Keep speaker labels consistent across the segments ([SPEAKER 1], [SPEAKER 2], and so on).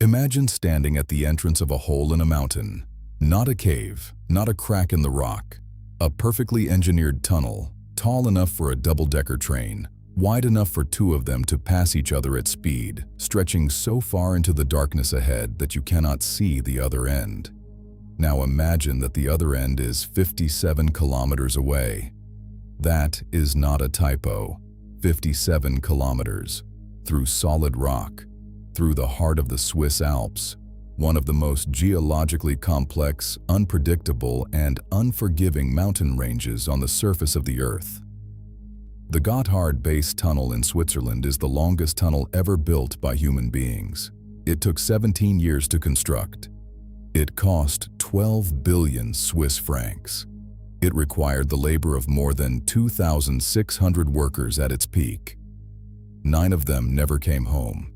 [SPEAKER 1] Imagine standing at the entrance of a hole in a mountain. Not a cave, not a crack in the rock. A perfectly engineered tunnel, tall enough for a double-decker train, wide enough for two of them to pass each other at speed, stretching so far into the darkness ahead that you cannot see the other end. Now imagine that the other end is 57 kilometers away. That is not a typo. 57 kilometers. Through solid rock. Through the heart of the Swiss Alps. One of the most geologically complex, unpredictable, and unforgiving mountain ranges on the surface of the Earth. The Gotthard Base Tunnel in Switzerland is the longest tunnel ever built by human beings. It took 17 years to construct. It cost 12 billion Swiss francs. It required the labor of more than 2,600 workers at its peak. 9 of them never came home.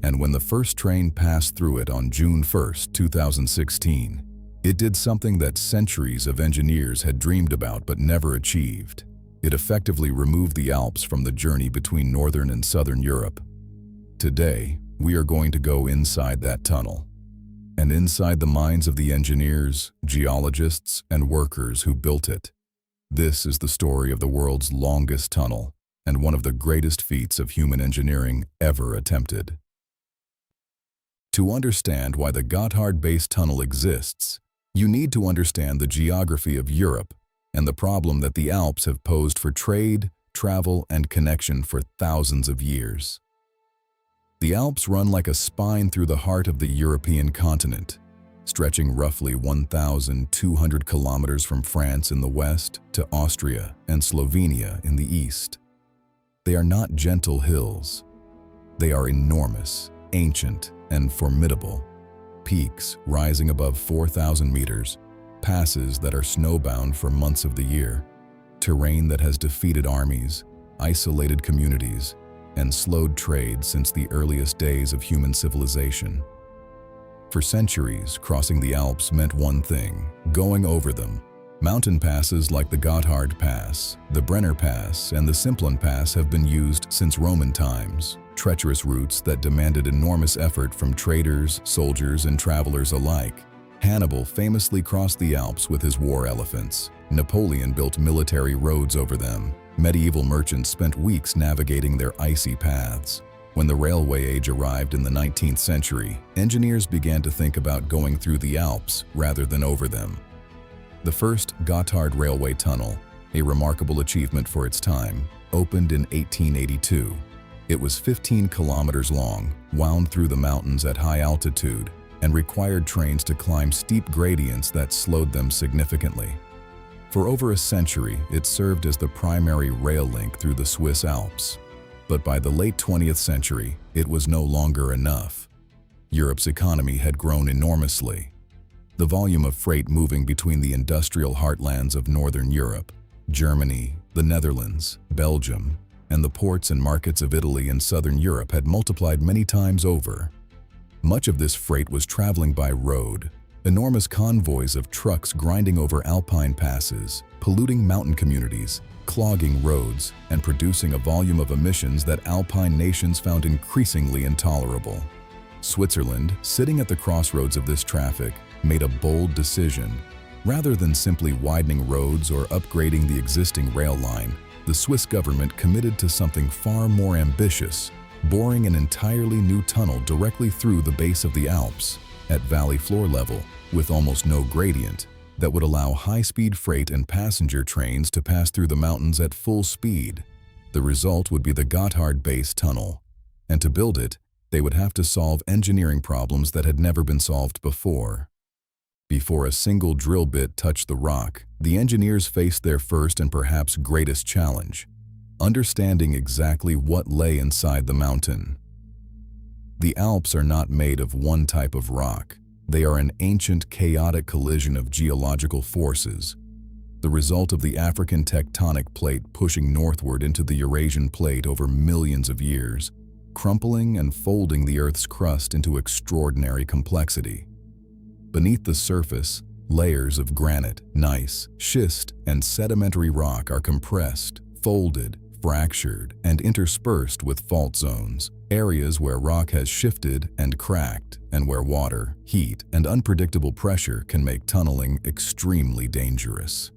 [SPEAKER 1] And when the first train passed through it on June 1, 2016, it did something that centuries of engineers had dreamed about but never achieved. It effectively removed the Alps from the journey between northern and southern Europe. Today, we are going to go inside that tunnel. And inside the minds of the engineers, geologists, and workers who built it. This is the story of the world's longest tunnel, and one of the greatest feats of human engineering ever attempted. To understand why the Gotthard Base Tunnel exists, you need to understand the geography of Europe and the problem that the Alps have posed for trade, travel, and connection for thousands of years. The Alps run like a spine through the heart of the European continent, stretching roughly 1,200 kilometers from France in the west to Austria and Slovenia in the east. They are not gentle hills. They are enormous, ancient, and formidable. Peaks rising above 4,000 meters, passes that are snowbound for months of the year, terrain that has defeated armies, isolated communities, and slowed trade since the earliest days of human civilization. For centuries, crossing the Alps meant one thing: going over them. Mountain passes like the Gotthard Pass, the Brenner Pass, and the Simplon Pass have been used since Roman times, treacherous routes that demanded enormous effort from traders, soldiers, and travelers alike. Hannibal famously crossed the Alps with his war elephants. Napoleon built military roads over them. Medieval merchants spent weeks navigating their icy paths. When the railway age arrived in the 19th century, engineers began to think about going through the Alps rather than over them. The first Gotthard Railway Tunnel, a remarkable achievement for its time, opened in 1882. It was 15 kilometers long, wound through the mountains at high altitude, and required trains to climb steep gradients that slowed them significantly. For over a century, it served as the primary rail link through the Swiss Alps. But by the late 20th century, it was no longer enough. Europe's economy had grown enormously. The volume of freight moving between the industrial heartlands of Northern Europe, Germany, the Netherlands, Belgium, and the ports and markets of Italy and Southern Europe had multiplied many times over. Much of this freight was traveling by road, enormous convoys of trucks grinding over Alpine passes, polluting mountain communities, clogging roads, and producing a volume of emissions that Alpine nations found increasingly intolerable. Switzerland, sitting at the crossroads of this traffic, made a bold decision. Rather than simply widening roads or upgrading the existing rail line, the Swiss government committed to something far more ambitious, boring an entirely new tunnel directly through the base of the Alps, at valley floor level, with almost no gradient, that would allow high-speed freight and passenger trains to pass through the mountains at full speed. The result would be the Gotthard Base Tunnel. And to build it, they would have to solve engineering problems that had never been solved before. Before a single drill bit touched the rock, the engineers faced their first and perhaps greatest challenge: understanding exactly what lay inside the mountain. The Alps are not made of one type of rock. They are an ancient, chaotic collision of geological forces, the result of the African tectonic plate pushing northward into the Eurasian plate over millions of years, crumpling and folding the Earth's crust into extraordinary complexity. Beneath the surface, layers of granite, gneiss, schist, and sedimentary rock are compressed, folded, fractured and interspersed with fault zones, areas where rock has shifted and cracked, and where water, heat, and unpredictable pressure can make tunneling extremely dangerous.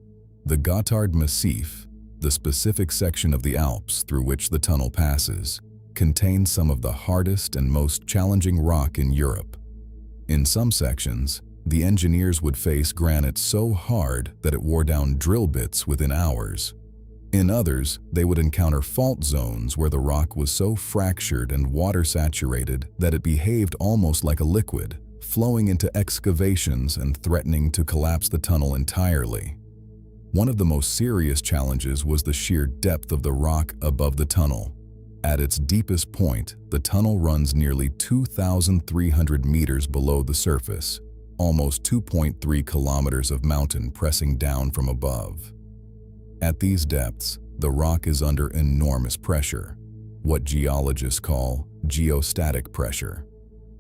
[SPEAKER 1] The Gotthard Massif, the specific section of the Alps through which the tunnel passes, contains some of the hardest and most challenging rock in Europe. In some sections, the engineers would face granite so hard that it wore down drill bits within hours. In others, they would encounter fault zones where the rock was so fractured and water-saturated that it behaved almost like a liquid, flowing into excavations and threatening to collapse the tunnel entirely. One of the most serious challenges was the sheer depth of the rock above the tunnel. At its deepest point, the tunnel runs nearly 2,300 meters below the surface, almost 2.3 kilometers of mountain pressing down from above. At these depths, the rock is under enormous pressure, what geologists call geostatic pressure.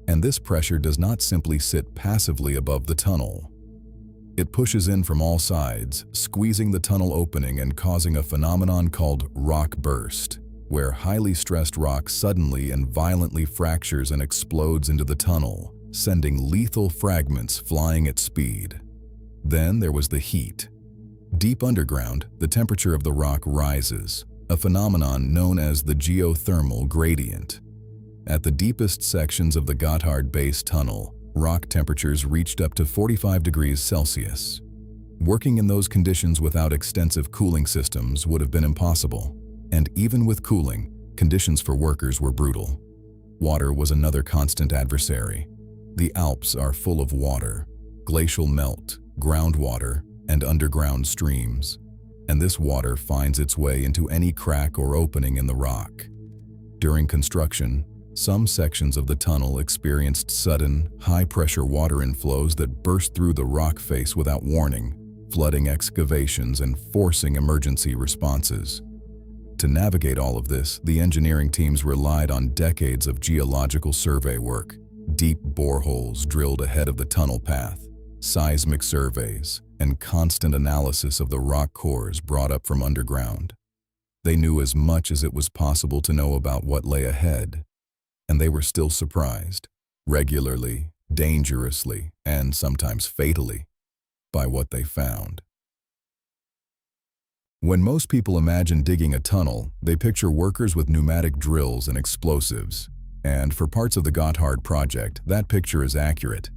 [SPEAKER 1] And this pressure does not simply sit passively above the tunnel. It pushes in from all sides, squeezing the tunnel opening and causing a phenomenon called rock burst, where highly stressed rock suddenly and violently fractures and explodes into the tunnel, sending lethal fragments flying at speed. Then there was the heat. Deep underground, the temperature of the rock rises, a phenomenon known as the geothermal gradient. At the deepest sections of the Gotthard Base Tunnel, rock temperatures reached up to 45 degrees Celsius. Working in those conditions without extensive cooling systems would have been impossible, and even with cooling, conditions for workers were brutal. Water was another constant adversary. The Alps are full of water, glacial melt, groundwater, and underground streams, and this water finds its way into any crack or opening in the rock. During construction, some sections of the tunnel experienced sudden, high-pressure water inflows that burst through the rock face without warning, flooding excavations and forcing emergency responses. To navigate all of this, the engineering teams relied on decades of geological survey work, deep boreholes drilled ahead of the tunnel path, seismic surveys, and constant analysis of the rock cores brought up from underground. They knew as much as it was possible to know about what lay ahead, and they were still surprised, regularly, dangerously, and sometimes fatally, by what they found. When most people imagine digging a tunnel, they picture workers with pneumatic drills and explosives, and for parts of the Gotthard project, that picture is accurate.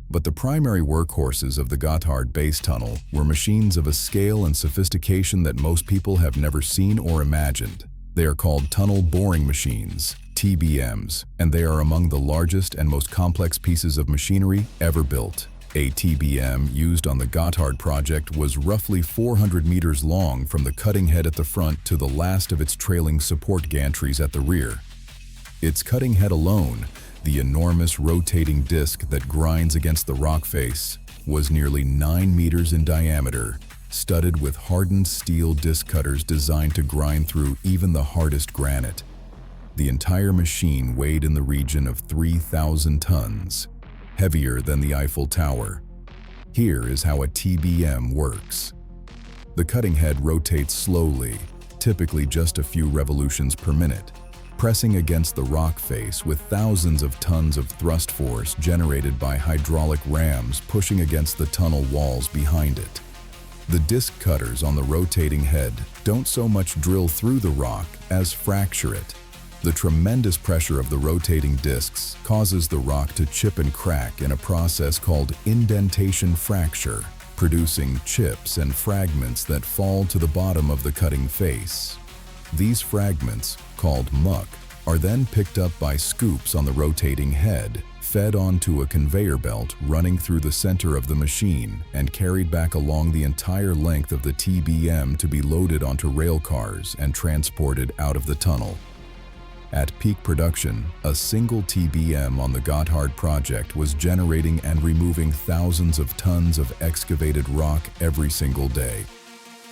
[SPEAKER 1] But the primary workhorses of the Gotthard Base Tunnel were machines of a scale and sophistication that most people have never seen or imagined. They are called tunnel boring machines, TBMs, and they are among the largest and most complex pieces of machinery ever built. A TBM used on the Gotthard project was roughly 400 meters long from the cutting head at the front to the last of its trailing support gantries at the rear. Its cutting head alone, the enormous rotating disc that grinds against the rock face, was nearly 9 meters in diameter, studded with hardened steel disc cutters designed to grind through even the hardest granite. The entire machine weighed in the region of 3,000 tons, heavier than the Eiffel Tower. Here is how a TBM works. The cutting head rotates slowly, typically just a few revolutions per minute, pressing against the rock face with thousands of tons of thrust force generated by hydraulic rams pushing against the tunnel walls behind it. The disc cutters on the rotating head don't so much drill through the rock as fracture it. The tremendous pressure of the rotating discs causes the rock to chip and crack in a process called indentation fracture, producing chips and fragments that fall to the bottom of the cutting face. These fragments, called muck, are then picked up by scoops on the rotating head, fed onto a conveyor belt running through the center of the machine and carried back along the entire length of the TBM to be loaded onto rail cars and transported out of the tunnel. At peak production, a single TBM on the Gotthard project was generating and removing thousands of tons of excavated rock every single day.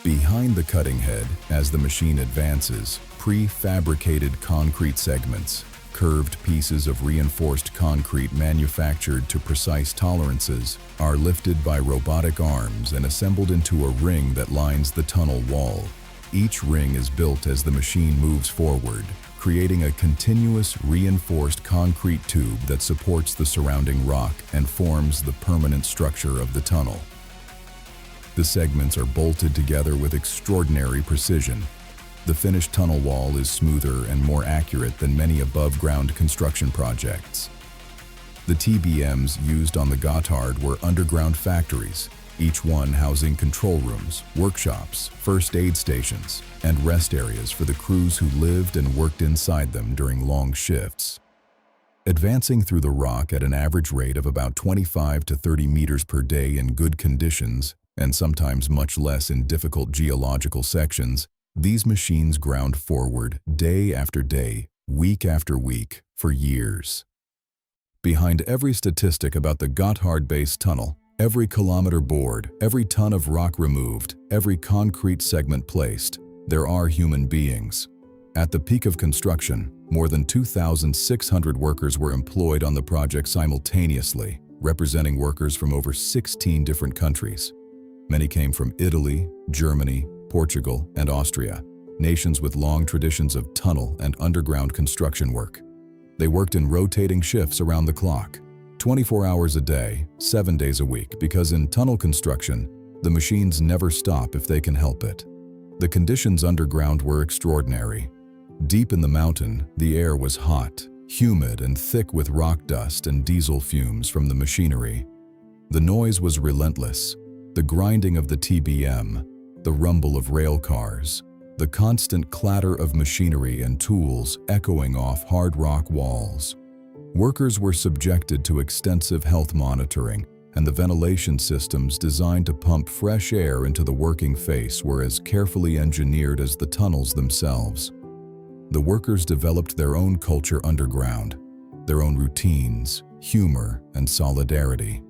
[SPEAKER 1] Behind the cutting head, as the machine advances, prefabricated concrete segments, curved pieces of reinforced concrete manufactured to precise tolerances, are lifted by robotic arms and assembled into a ring that lines the tunnel wall. Each ring is built as the machine moves forward, creating a continuous reinforced concrete tube that supports the surrounding rock and forms the permanent structure of the tunnel. The segments are bolted together with extraordinary precision. The finished tunnel wall is smoother and more accurate than many above-ground construction projects. The TBMs used on the Gotthard were underground factories, each one housing control rooms, workshops, first aid stations, and rest areas for the crews who lived and worked inside them during long shifts. Advancing through the rock at an average rate of about 25 to 30 meters per day in good conditions, and sometimes much less in difficult geological sections, these machines ground forward day after day, week after week, for years. Behind every statistic about the Gotthard Base Tunnel, every kilometer bored, every ton of rock removed, every concrete segment placed, there are human beings. At the peak of construction, more than 2,600 workers were employed on the project simultaneously, representing workers from over 16 different countries. Many came from Italy, Germany, Portugal, and Austria, nations with long traditions of tunnel and underground construction work. They worked in rotating shifts around the clock, 24 hours a day, 7 days a week, because in tunnel construction, the machines never stop if they can help it. The conditions underground were extraordinary. Deep in the mountain, the air was hot, humid, and thick with rock dust and diesel fumes from the machinery. The noise was relentless. The grinding of the TBM, the rumble of rail cars, the constant clatter of machinery and tools echoing off hard rock walls. Workers were subjected to extensive health monitoring, and the ventilation systems designed to pump fresh air into the working face were as carefully engineered as the tunnels themselves. The workers developed their own culture underground, their own routines, humor, and solidarity.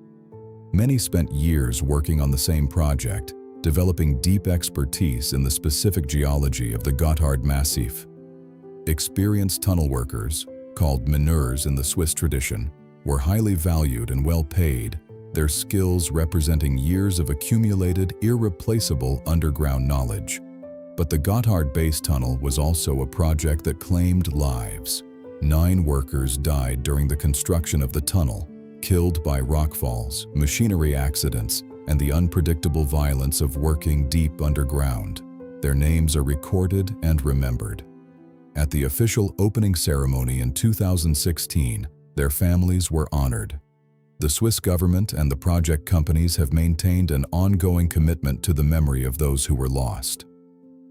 [SPEAKER 1] Many spent years working on the same project, developing deep expertise in the specific geology of the Gotthard Massif. Experienced tunnel workers, called mineurs in the Swiss tradition, were highly valued and well paid, their skills representing years of accumulated, irreplaceable underground knowledge. But the Gotthard Base Tunnel was also a project that claimed lives. 9 workers died during the construction of the tunnel, killed by rockfalls, machinery accidents, and the unpredictable violence of working deep underground. Their names are recorded and remembered. At the official opening ceremony in 2016, their families were honored. The Swiss government and the project companies have maintained an ongoing commitment to the memory of those who were lost.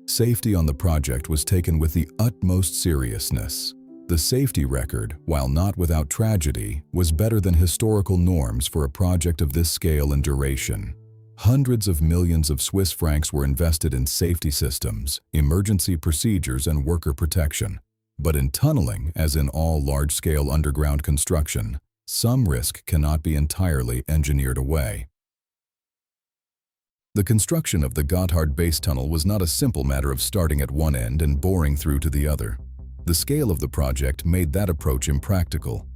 [SPEAKER 1] Safety on the project was taken with the utmost seriousness. The safety record, while not without tragedy, was better than historical norms for a project of this scale and duration. Hundreds of millions of Swiss francs were invested in safety systems, emergency procedures, and worker protection. But in tunneling, as in all large-scale underground construction, some risk cannot be entirely engineered away. The construction of the Gotthard Base Tunnel was not a simple matter of starting at one end and boring through to the other. The scale of the project made that approach impractical.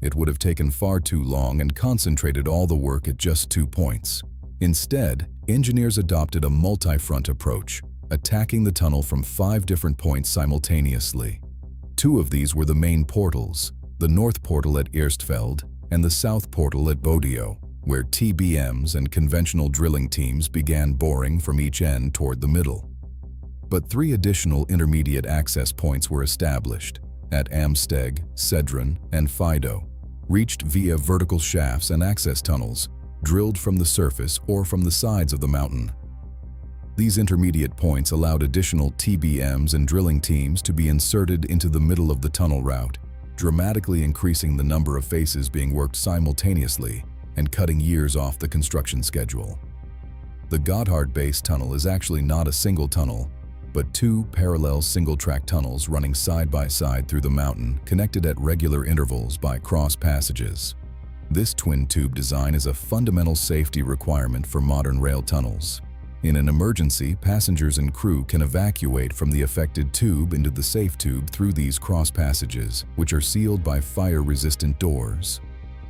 [SPEAKER 1] It would have taken far too long and concentrated all the work at just 2 points. Instead, engineers adopted a multi-front approach, attacking the tunnel from 5 different points simultaneously. 2 of these were the main portals, the north portal at Eerstveld and the south portal at Bodio, where TBMs and conventional drilling teams began boring from each end toward the middle. But 3 additional intermediate access points were established at Amsteg, Cedron, and Fido, reached via vertical shafts and access tunnels, drilled from the surface or from the sides of the mountain. These intermediate points allowed additional TBMs and drilling teams to be inserted into the middle of the tunnel route, dramatically increasing the number of faces being worked simultaneously and cutting years off the construction schedule. The Gotthard Base Tunnel is actually not a single tunnel, but 2 parallel single-track tunnels running side by side through the mountain, connected at regular intervals by cross passages. This twin-tube design is a fundamental safety requirement for modern rail tunnels. In an emergency, passengers and crew can evacuate from the affected tube into the safe tube through these cross passages, which are sealed by fire-resistant doors.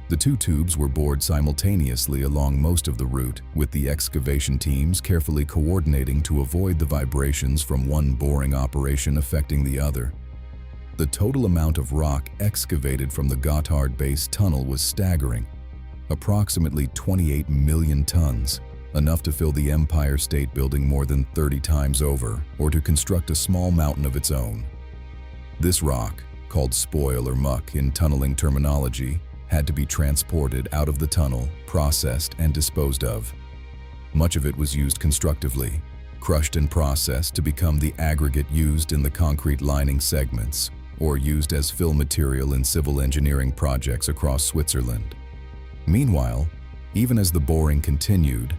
[SPEAKER 1] The two tubes were bored simultaneously along most of the route, with the excavation teams carefully coordinating to avoid the vibrations from one boring operation affecting the other. The total amount of rock excavated from the Gotthard Base Tunnel was staggering, approximately 28 million tons, enough to fill the Empire State Building more than 30 times over, or to construct a small mountain of its own. This rock, called spoil or muck in tunneling terminology, had to be transported out of the tunnel, processed, and disposed of. Much of it was used constructively, crushed and processed to become the aggregate used in the concrete lining segments, or used as fill material in civil engineering projects across Switzerland. Meanwhile, even as the boring continued,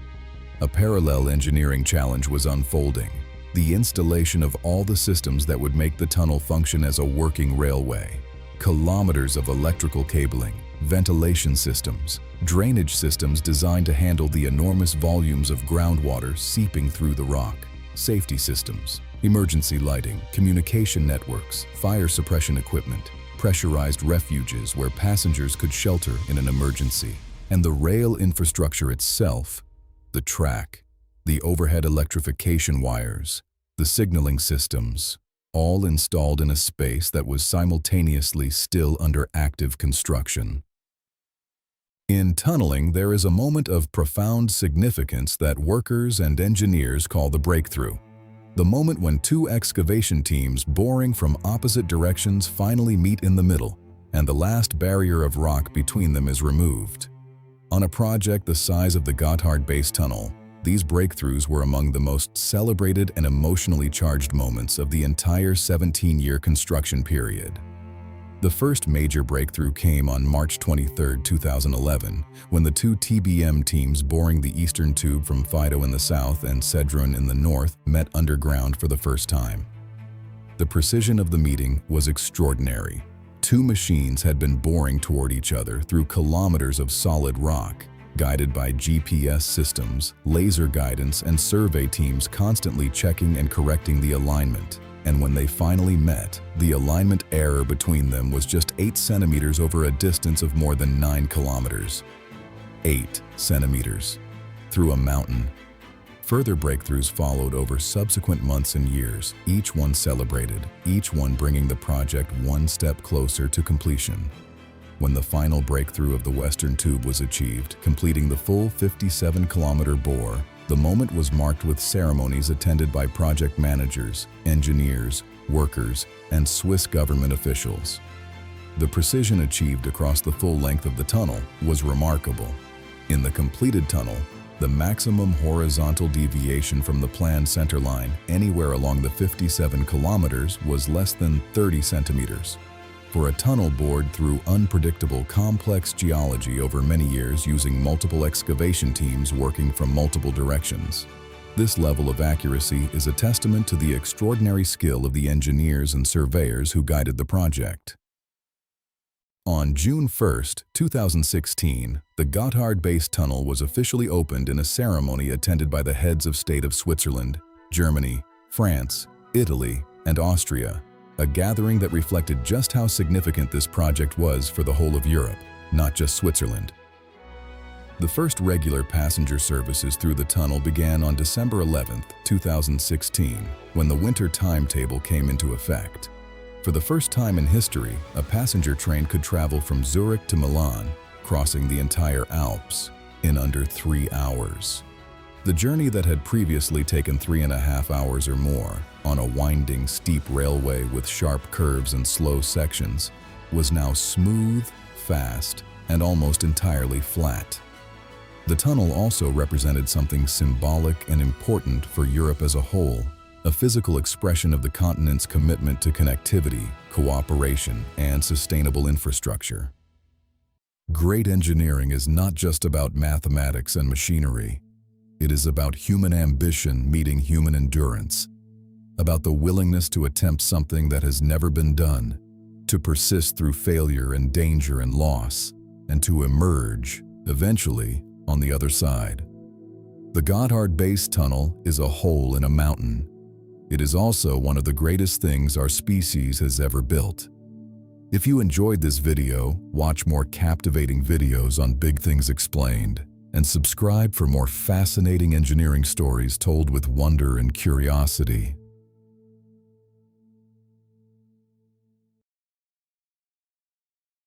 [SPEAKER 1] a parallel engineering challenge was unfolding: the installation of all the systems that would make the tunnel function as a working railway. Kilometers of electrical cabling, ventilation systems, drainage systems designed to handle the enormous volumes of groundwater seeping through the rock, safety systems, emergency lighting, communication networks, fire suppression equipment, pressurized refuges where passengers could shelter in an emergency, and the rail infrastructure itself, the track, the overhead electrification wires, the signaling systems, all installed in a space that was simultaneously still under active construction. In tunneling, there is a moment of profound significance that workers and engineers call the breakthrough. The moment when two excavation teams boring from opposite directions finally meet in the middle, and the last barrier of rock between them is removed. On a project the size of the Gotthard Base Tunnel, these breakthroughs were among the most celebrated and emotionally charged moments of the entire 17-year construction period. The first major breakthrough came on March 23, 2011, when the two TBM teams boring the eastern tube from Fido in the south and Cedron in the north met underground for the first time. The precision of the meeting was extraordinary. Two machines had been boring toward each other through kilometers of solid rock, guided by GPS systems, laser guidance, and survey teams constantly checking and correcting the alignment. And when they finally met, the alignment error between them was just 8 centimeters over a distance of more than 9 kilometers. 8 centimeters. Through a mountain. Further breakthroughs followed over subsequent months and years, each one celebrated, each one bringing the project one step closer to completion. When the final breakthrough of the Western Tube was achieved, completing the full 57-kilometer bore, the moment was marked with ceremonies attended by project managers, engineers, workers, and Swiss government officials. The precision achieved across the full length of the tunnel was remarkable. In the completed tunnel, the maximum horizontal deviation from the planned centerline anywhere along the 57 kilometers was less than 30 centimeters. For a tunnel bored through unpredictable, complex geology over many years using multiple excavation teams working from multiple directions. This level of accuracy is a testament to the extraordinary skill of the engineers and surveyors who guided the project. On June 1, 2016, the Gotthard Base Tunnel was officially opened in a ceremony attended by the heads of state of Switzerland, Germany, France, Italy, and Austria. A gathering that reflected just how significant this project was for the whole of Europe, not just Switzerland. The first regular passenger services through the tunnel began on December 11, 2016, when the winter timetable came into effect. For the first time in history, a passenger train could travel from Zurich to Milan, crossing the entire Alps, in under 3 hours. The journey that had previously taken 3.5 hours or more, on a winding, steep railway with sharp curves and slow sections, was now smooth, fast, and almost entirely flat. The tunnel also represented something symbolic and important for Europe as a whole, a physical expression of the continent's commitment to connectivity, cooperation, and sustainable infrastructure. Great engineering is not just about mathematics and machinery. It is about human ambition meeting human endurance, about the willingness to attempt something that has never been done, to persist through failure and danger and loss, and to emerge, eventually, on the other side. The Gotthard Base Tunnel is a hole in a mountain. It is also one of the greatest things our species has ever built. If you enjoyed this video, watch more captivating videos on Big Things Explained, and subscribe for more fascinating engineering stories told with wonder and curiosity.